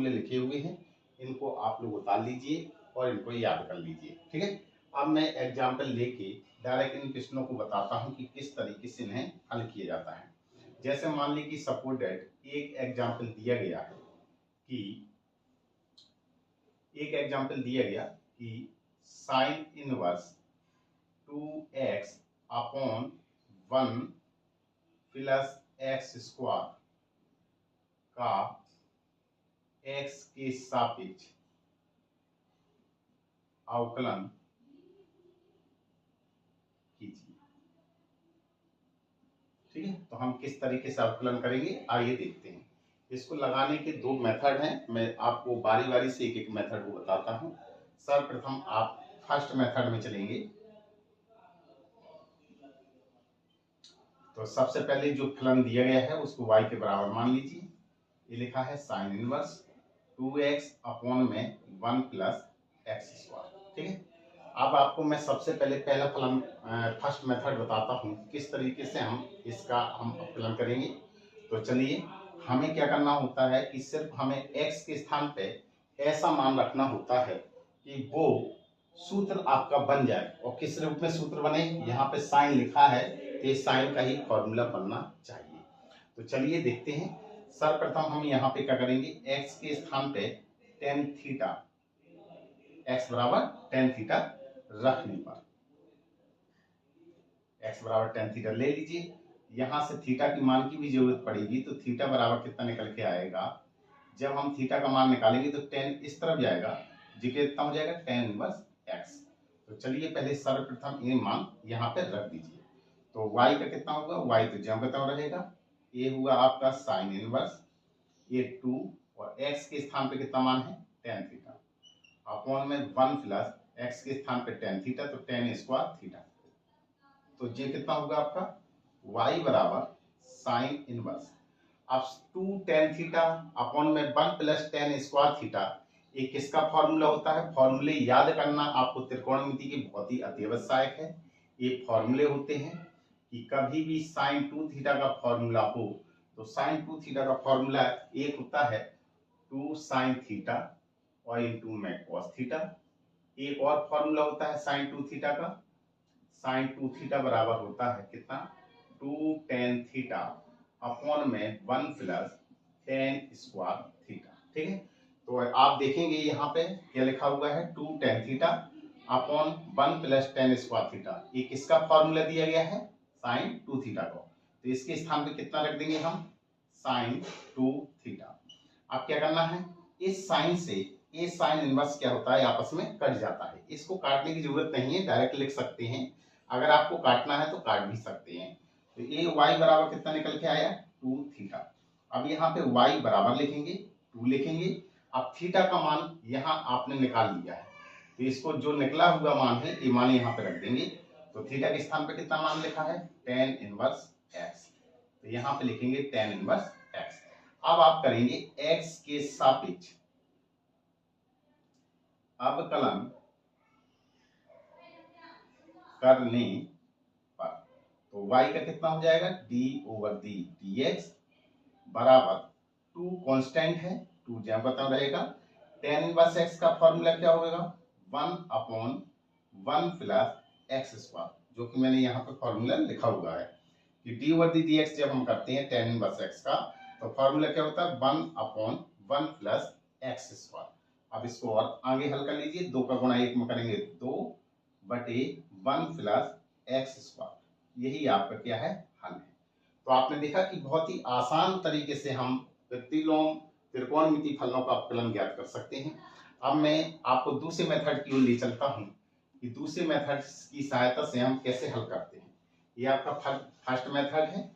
फॉर्मूले लिखे हुए हैं, इनको आप लोग उतार लीजिए और इनको याद कर लीजिए। ठीक है, अब मैं एग्जाम्पल लेके डायरेक्ट इन क्वेश्चनों को बताता हूँ कि किस तरीके से इन्हें हल किया जाता है। जैसे मान ली कि सपोज दैट एक एग्जाम्पल दिया गया कि sign inverse 2x upon 1 plus X square का x के सापेक्ष अवकलन कीजिए। ठीक है, तो हम किस तरीके से अवकलन करेंगे आइए देखते हैं। इसको लगाने के दो मेथड हैं, मैं आपको बारी बारी से एक एक मेथड को बताता हूं। सर्वप्रथम आप फर्स्ट मेथड में चलेंगे। तो सबसे पहले जो फलन दिया गया है उसको y के बराबर मान लीजिए। ये लिखा है साइन इनवर्स 2x अपॉन में 1 प्लस एक्स स्क्वायर। ठीक है, अब आपको मैं सबसे पहले पहला फलन फर्स्ट मेथड बताता हूँ किस तरीके से हम इसका अवकलन करेंगे। तो चलिए, हमें क्या करना होता है कि सिर्फ हमें x के स्थान पे ऐसा मान रखना होता है कि वो सूत्र आपका बन जाए। और किस रूप में सूत्र बने, यहाँ पे साइन लिखा है तो ये साइन का ही फॉर्मूला बनना चाहिए। तो चलिए देखते हैं। सर्वप्रथम हम यहाँ पे क्या करेंगे, x के स्थान पे टेन थीटा, x बराबर टेन थीटा रखने पर x बराबर टेन थीटा ले लीजिए। यहां से थीटा की मान की भी जरूरत पड़ेगी, तो थीटा बराबर कितना निकल के आएगा, जब हम थीटा का मान निकालेंगे तो टेन इस तरफ जाएगा, जी कितना हो जाएगा टेन इनवर्स x। तो चलिए पहले सर्वप्रथम ये मान यहाँ पे रख दीजिए। तो y का कितना होगा, y तो ज्यों का त्यों रहेगा, ये हुआ आपका साइन इनवर्स ये 2 और x के स्थान पे कितना मान है टेन थीटा अपॉन में 1 प्लस x के स्थान पे टेन थीटा, तो टेन स्क्वायर थीटा। तो ये कितना होगा आपका y बराबर साइन इनवर्स अब 2 टेन थीटा अपॉन में 1 प्लस टेन स्क्वायर थीटा। ये किसका फॉर्मूला होता है, फॉर्मूले याद करना आपको त्रिकोणमिति के बहुत ही अति आवश्यक है। ये फॉर्मूले होते हैं कि कभी भी साइन 2 थीटा का फॉर्मूला हो तो साइन 2 थीटा का फॉर्मूला एक होता है 2 साइन थीटा और इंटू में कॉस थीटा। एक और फॉर्मूला होता है साइन 2 थीटा का, साइन 2 थीटा बराबर होता है कितना 2 टेन थीटा अपॉन में 1 प्लस टेन स्क्वायर थीटा। ठीक है, तो आप देखेंगे यहाँ पे क्या लिखा हुआ है 2 tan theta upon 1 plus ten square theta. ये किसका फॉर्मूला दिया गया है साइन 2 थीटा को, तो इसके स्थान पे कितना रख देंगे हम साइन 2 थीटा। अब क्या करना है, इस साइन से ये साइन इनवर्स क्या होता है आपस में कट जाता है। इसको काटने की जरूरत नहीं है, डायरेक्ट लिख सकते हैं, अगर आपको काटना है तो काट भी सकते हैं। तो ये y बराबर कितना निकल के आया 2 थीटा। अब यहाँ पे y बराबर लिखेंगे 2 लिखेंगे। अब थीटा का मान यहाँ आपने निकाल लिया है, तो इसको जो निकला हुआ मान है ये मान यहाँ पे रख देंगे। तो थीटा के स्थान पे कितना मान लिखा है टेन इनवर्स x, तो यहाँ पे लिखेंगे टेन इनवर्स x। अब आप करेंगे x के सापेक्ष अवकलन करने पर, तो y का कितना हो जाएगा d ओवर दी dx बराबर 2 कांस्टेंट है 2 जहाँ बता रहेगा। टेन इनवर्स x का फॉर्मूला क्या होगा 1 अपॉन 1 प्लस एक्स स्क्वायर, जो कि मैंने यहाँ पे फॉर्मूला लिखा हुआ है कि d ओवर दी dx जब हम करते हैं टेन इनवर्स x का, तो फॉर्मूला क्या होता है 1 अपॉन 1 प्लस एक्स स्क्वायर। अब इसको और आगे हल कर लीजिए, 2 का गुणा 1 में करेंगे 2 बटे 1 प्लस एक्स स्क्वायर, यही आपका क्या है हल है। तो आपने देखा कि बहुत ही आसान तरीके से हम प्रतिलोम त्रिकोणमिति फलनों का अवकलन ज्ञात कर सकते हैं। अब मैं आपको दूसरे मेथड की ओर ले चलता हूं कि दूसरे मेथड की सहायता से हम कैसे हल करते हैं। ये आपका फर्स्ट मेथड है।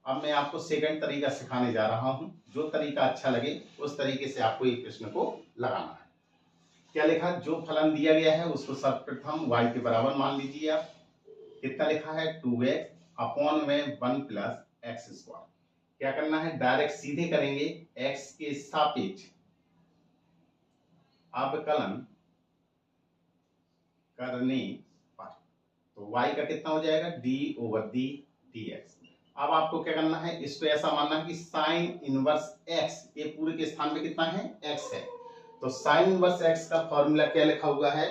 अब मैं आपको सेकंड तरीका सिखाने जा रहा हूं, जो तरीका अच्छा लगे उस तरीके से आपको एक प्रश्न को लगाना है। क्या लिखा, जो फलन दिया गया है उसको सर्वप्रथम y के बराबर मान लीजिए। आप कितना लिखा है 2x अपॉन में 1 प्लस एक्स स्क्वायर। क्या करना है, डायरेक्ट सीधे करेंगे x के सापेक्ष अवकलन करने पर, तो y का कितना हो जाएगा d ओवर दी dx अब आपको क्या करना है, इसको ऐसा मानना है कि साइन इनवर्स एक्स, ये पूरे के स्थान पे कितना है, एक्स है। तो साइन इनवर्स एक्स का फॉर्मूला क्या लिखा हुआ है,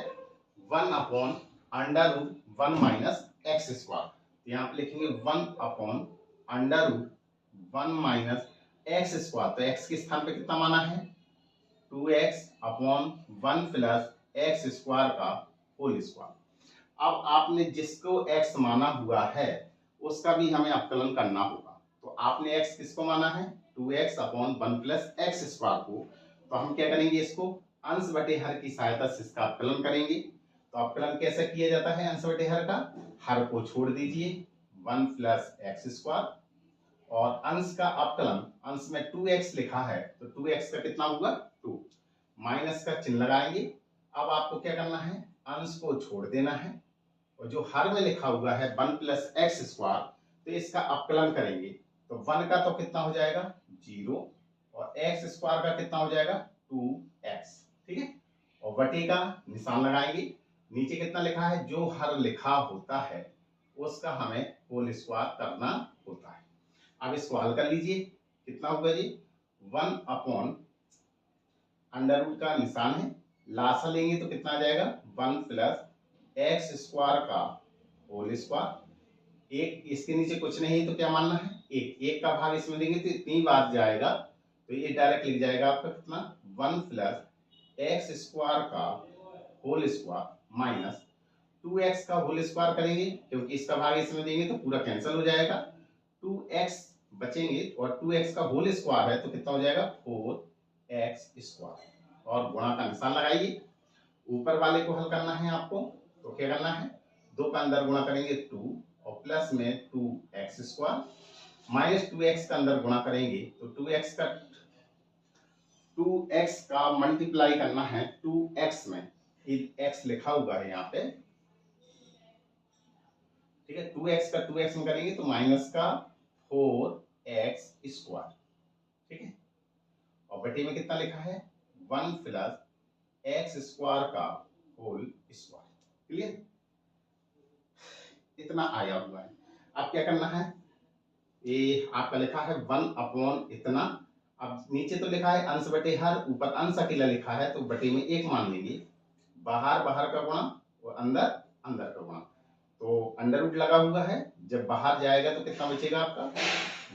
1/√1 माइनस एक्स स्क्वायर। यहाँ पे लिखेंगे 1/√1 माइनस एक्स स्क्वायर। तो एक्स के स्थान पे कितना माना है, 2x/1 प्लस एक्स स्क्वायर का होल स्क्वायर। अब आपने जिसको x माना हुआ है उसका भी हमें अवकलन करना होगा। तो आपने x किसको माना है, 2x/1 प्लस एक्स स्क्वायर को। तो हम क्या करेंगे, इसको अंश बटे हर की सहायता से इसका अवकलन करेंगे। तो अवकलन कैसे किया जाता है, अंश बटे हर का, हर को छोड़ दीजिए 1 प्लस एक्स स्क्वायर, और अंश का अवकलन, अंश में 2x लिखा है तो 2x का कितना होगा 2, माइनस का चिन्ह लगाएंगे। अब आपको क्या करना है, अंश को छोड़ देना है, और जो हर में लिखा हुआ है 1 प्लस एक्स स्क्वायर, तो इसका अवकलन करेंगे। तो 1 का तो कितना हो जाएगा 0, और एक्स स्क्वायर का कितना हो जाएगा 2x, ठीक है। और बटे का निशान लगाएंगे। नीचे कितना लिखा है, जो हर लिखा होता है उसका हमें होल स्क्वायर करना होता है। अब इसको हल कर लीजिए, कितना होगा जी, 1 अंडर रूट का निशान है, लासा लेंगे तो कितना आ जाएगा 1 प्लस एक्स स्क्वायर का होल स्क्वायर। एक इसके नीचे कुछ नहीं है तो क्या मानना है, एक का भाग इसमें देंगे तो इतनी बार जाएगा, तो ये डायरेक्ट लिख जाएगा आपका कितना 1 प्लस एक्स स्क्वायर का होल स्क्वायर माइनस 2x का होल स्क्वायर करेंगे, क्योंकि इसका भाग इसमें देंगे तो पूरा कैंसिल हो जाएगा, 2x बचेंगे, और 2x का होल स्क्वायर है तो कितना हो जाएगा 4x स्क्वायर। और गुणा का निशान लगाइए, ऊपर वाले को हल करना है आपको। तो क्या करना है, 2 का अंदर गुणा करेंगे 2, और प्लस में 2x स्क्वायर, माइनस 2x का अंदर गुणा करेंगे तो 2x का मल्टीप्लाई करना है 2x में, x लिखा हुआ है यहाँ पे, ठीक है। 2x का 2x में करेंगे तो माइनस का 4x स्क्वायर, ठीक है। और बटे में कितना लिखा है 1 प्लस एक्स स्क्वायर का होल स्क्वायर, क्लियर, इतना आया हुआ है। अब क्या करना है, ये आपका लिखा है 1 इतना, अब नीचे तो लिखा है अंश बटे हर, ऊपर अंश अकेला लिखा है तो बटे में 1 मान लेंगे, बाहर बाहर का गुणा और अंदर अंदर का गुणा। तो अंडर रूट लगा हुआ है, जब बाहर जाएगा तो कितना बचेगा आपका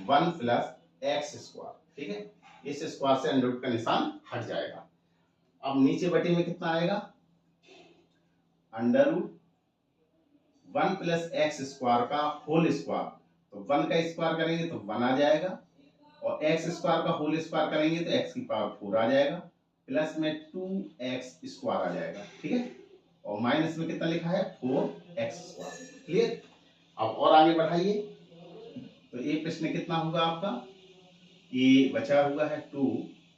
1 प्लस एक्स स्क्वायर, ठीक है। इस स्क्वायर से अंडर रूट का निशान हट जाएगा। अब नीचे बटे में कितना आएगा, under root 1 plus X square का होल स्क्वायर, तो 1 का स्क्वायर करेंगे तो 1 आ जाएगा, और एक्स स्क्वायर का होल स्क्वायर करेंगे तो x की पावर 4 आ जाएगा, प्लस में 2x स्क्वायर आ जाएगा, ठीक है। और माइनस में कितना लिखा है 4x स्क्वायर, क्लियर। अब और आगे बढ़ाइए, तो ये प्रश्न कितना होगा आपका, ये बचा हुआ है 2,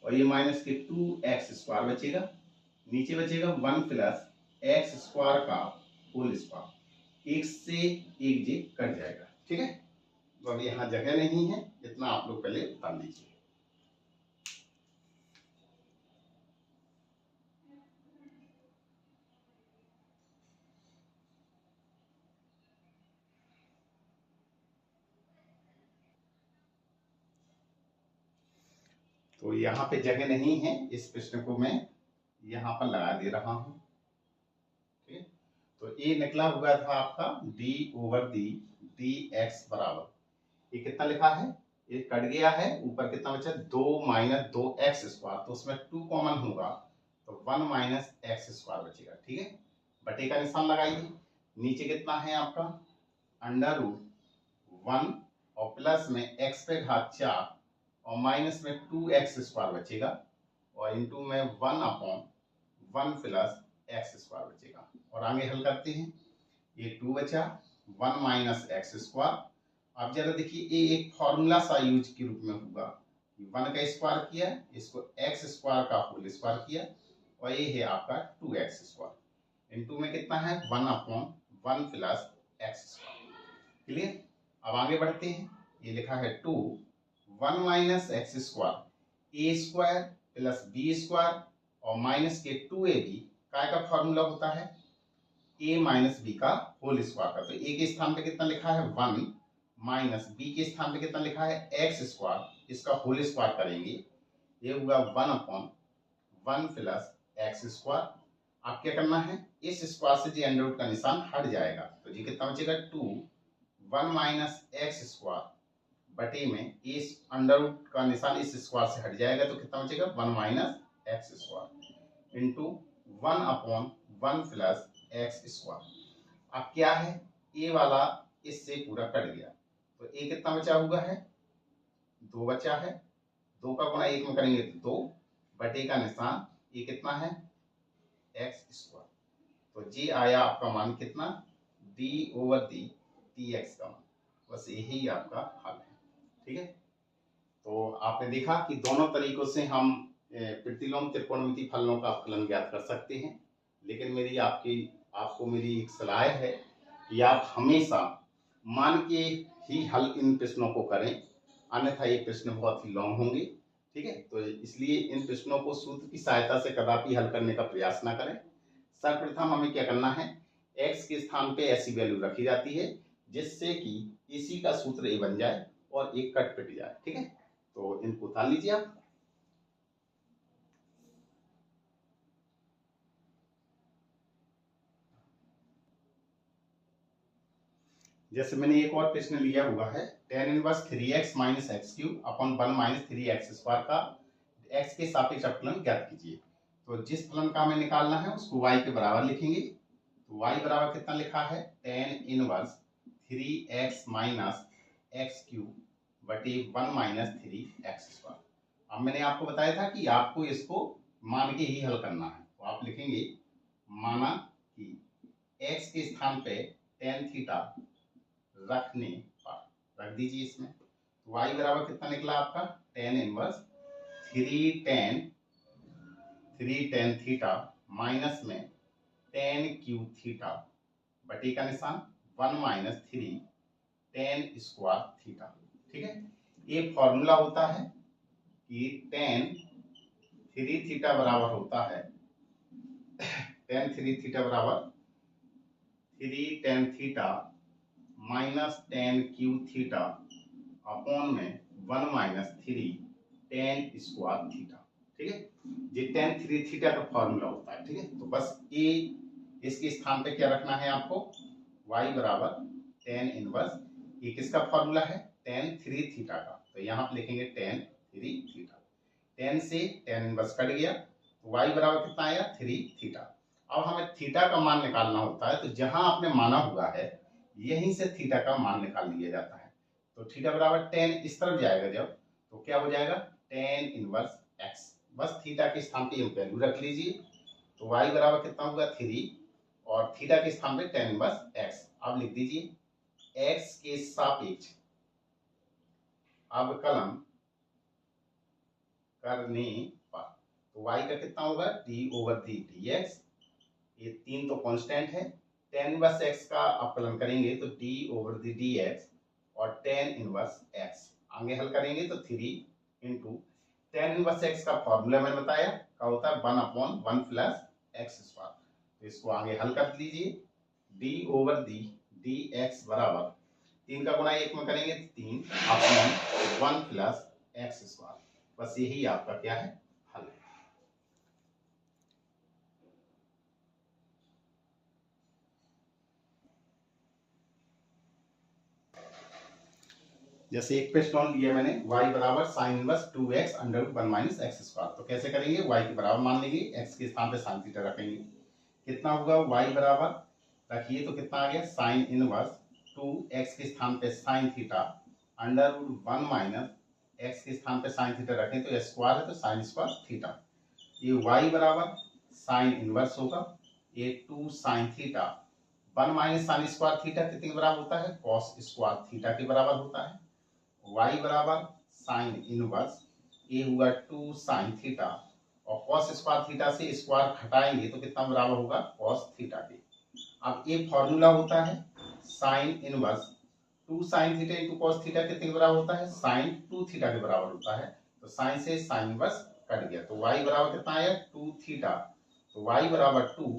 और ये माइनस के 2x स्क्वायर बचेगा, नीचे बचेगा 1 प्लस एक्स स्क्वायर का होल स्क्वायर, एक से एक जे कट जाएगा, ठीक है। तो अब यहाँ जगह नहीं है, इतना आप लोग पहले बता लीजिए। तो यहाँ पे जगह नहीं है, इस प्रश्न को मैं यहाँ पर लगा दे रहा हूँ, ठीक है। तो ये निकला हुआ था आपका d/dx बराबर, ये कितना लिखा है, ये कट गया है, ऊपर कितना बचा 2 माइनस 2x स्क्वायर, तो उसमें 2 कॉमन होगा तो 1 माइनस एक्स स्क्वायर बचेगा, ठीक है। बटे का निशान लगाइए, नीचे कितना है आपका अंडर रूट 1, और प्लस में x पे घात 4, और माइनस में 2x स्क्वायर बचेगा, और इंटू में 1/1 प्लस एक्स स्क्वायर बचेगा। और आगे हल करते हैं, ये 2 बचा, 1 माइनस एक्स स्क्वायर। अब जरा देखिए, ये एक फॉर्मूला सा यूज के रूप में होगा, 1 का स्क्वायर किया, इसको एक्स स्क्वायर का होल स्क्वायर किया, और ये है आपका 2x स्क्वायर, इंटू में कितना है 1/1 प्लस एक्स स्क्वायर, क्लियर। अब आगे बढ़ते हैं, ये लिखा है 2 1 माइनस एक्स स्क्वायर ए स्क्वायर प्लस बी स्क्वायर, और माइनस के 2ab का फॉर्मूला होता है a माइनस बी का होल स्क्वायर का। तो a के स्थान पे कितना लिखा है 1 माइनस बी के स्थान पे कितना लिखा है एक्स स्क्वायर, इसका होल स्क्वायर करेंगे, ये होगा 1/1 प्लस एक्स स्क्वायर। अब क्या करना है, इस स्क्वायर से जी अंडर रूट का निशान हट जाएगा, तो जी कितना बचेगा 2 1 माइनस एक्स स्क्वायर बटे में इस अंडर रूट का निशान इस स्क्वायर से हट जाएगा, तो कितना बचेगा 1 minus x square into 1/1 plus X square. अब क्या है, ए वाला इससे पूरा कट गया, तो ए कितना बचा हुआ है 2 बचा है, 2 का गुणा 1 में करेंगे तो 2 बटे का निशान ये कितना है एक्स स्क्वायर, तो जी आया आपका मान कितना d/d dx का मान। बस यही आपका हल है। ठीक है, तो आपने देखा कि दोनों तरीकों से हम प्रतिलोम त्रिकोणमिति फलनों का अपकलन ज्ञात कर सकते हैं, लेकिन मेरी आपको मेरी एक सलाह है कि आप हमेशा मान के ही हल इन प्रश्नों को करें, अन्यथा ये प्रश्न बहुत ही लॉन्ग होंगे। ठीक है, तो इसलिए इन प्रश्नों को सूत्र की सहायता से कदापि हल करने का प्रयास ना करें। सर्वप्रथम हमें क्या करना है, x के स्थान पे ऐसी वैल्यू रखी जाती है जिससे कि इसी का सूत्र ए बन जाए और एक कट पिट जाए। ठीक है, तो इनको उतार लीजिए आप। जैसे मैंने एक और प्रश्न लिया हुआ है, tan inverse 3x minus x cube upon 1 minus 3x square का x के सापेक्ष अपकलन ज्ञात कीजिए। तो जिस फलन का हमें निकालना है उसको y के बराबर लिखेंगे, तो y बराबर कितना लिखा है tan inverse 3x minus x cube बटे 1 माइनस 3x स्क्वायर। अब मैंने आपको बताया था कि आपको इसको मान के ही हल करना है, तो आप लिखेंगे माना कि x के स्थान पे tan थीटा रखने पर रख दीजिए इसमें, तो y बराबर कितना निकला आपका tan inverse 3 tan theta minus में tan क्यूब थीटा बटे का निशान 1 माइनस 3 tan स्क्वायर थीटा। ठीक है, ये फॉर्मूला होता है कि tan 3 थीटा बराबर होता है tan 3 थीटा बराबर 3 tan theta minus tan cube theta upon में 1 माइनस 3 tan स्क्वायर थीटा। ठीक है, ये tan 3 थीटा का फॉर्मूला होता है। ठीक है, तो बस ये इसके स्थान पे क्या रखना है आपको, y बराबर tan इनवर्स, ये किसका फॉर्मूला है tan 3 थीटा का, तो यहाँ पे लिखेंगे tan 3 थीटा, tan से tan इनवर्स कट गया, तो y बराबर कितना आया 3 थीटा। अब हमें थीटा का मान निकालना होता है, तो जहां आपने माना हुआ है यहीं से थीटा का मान निकाल लिया जाता है, तो थीटा बराबर tan इस तरफ जाएगा जब, तो क्या हो जाएगा tan इनवर्स x, बस थीटा के स्थान पे वैल्यू रख लीजिए, तो y बराबर कितना होगा 3 और थीटा के स्थान पे tan इनवर्स x। अब लिख दीजिए x के सापेक्ष अवकलन करने पर, तो y का कितना होगा d/dx, ये 3 तो कांस्टेंट है, tan इनवर्स x का अवकलन करेंगे तो d/dx और tan इनवर्स x आगे हल करेंगे तो 3 इंटू tan इनवर्स x का फॉर्मूला मैंने बताया क्या होता है 1/1 प्लस एक्स स्क्वायर, तो इसको आगे हल कर लीजिए, d/dx बराबर 3 का गुणा 1 में करेंगे तो 3 अपॉन 1 प्लस एक्स स्क्वायर। बस यही आपका क्या है हल है। जैसे एक प्रश्न और लिया मैंने, y बराबर sine inverse 2x under root 1 minus x square, तो कैसे करेंगे, y के बराबर मान लेंगे, x के स्थान पे साइन थीटा रखेंगे, कितना होगा y बराबर रखिए तो कितना आ गया साइन इनवर्स 2x के स्थान पे sine theta under root 1 minus x के स्थान पे साइन थीटा रखें तो स्क्वायर है तो साइन स्क्वायर थीटा, ये y बराबर साइन इनवर्स होगा ये 2 sine theta 1 minus sine square theta कितने के बराबर होता है कॉस स्क्वायर थीटा के बराबर होता है, y बराबर साइन इनवर्स ये हुआ 2 साइन थीटा और कॉस स्क्वायर थीटा से स्क्वायर घटाएंगे तो कितना बराबर होगा कॉस थीटा के। अब ये फॉर्मूला होता है sine inverse 2 sine theta into cos theta कितने के बराबर होता है साइन 2 थीटा के बराबर होता है, तो साइन से साइन इनवर्स कट गया तो y बराबर कितना आया 2 थीटा, तो y बराबर 2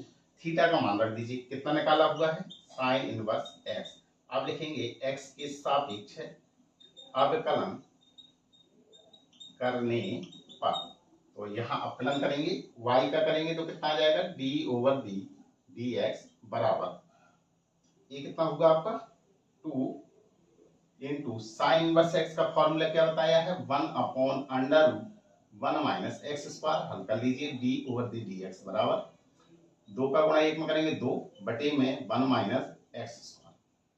थीटा का मान रख दीजिए, कितना निकाला हुआ है साइन इनवर्स x। अब लिखेंगे x के सापेक्ष अवकलन करने पर, तो यहाँ अवकलन करेंगे y का करेंगे तो कितना आ जाएगा d/d dx बराबर, ये कितना होगा आपका 2 इंटू साइन इनवर्स x का फॉर्मूला क्या बताया है 1/√1 माइनस एक्स स्क्वायर। हल कर लीजिए d/d dx बराबर 2 का गुणा 1 में करेंगे 2 बटे में 1 माइनस एक्स स्क्वायर।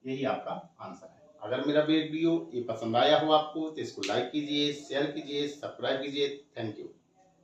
यही आपका आंसर है। अगर मेरा वीडियो ये पसंद आया हो आपको तो इसको लाइक कीजिए, शेयर कीजिए, सब्सक्राइब कीजिए। Thank you.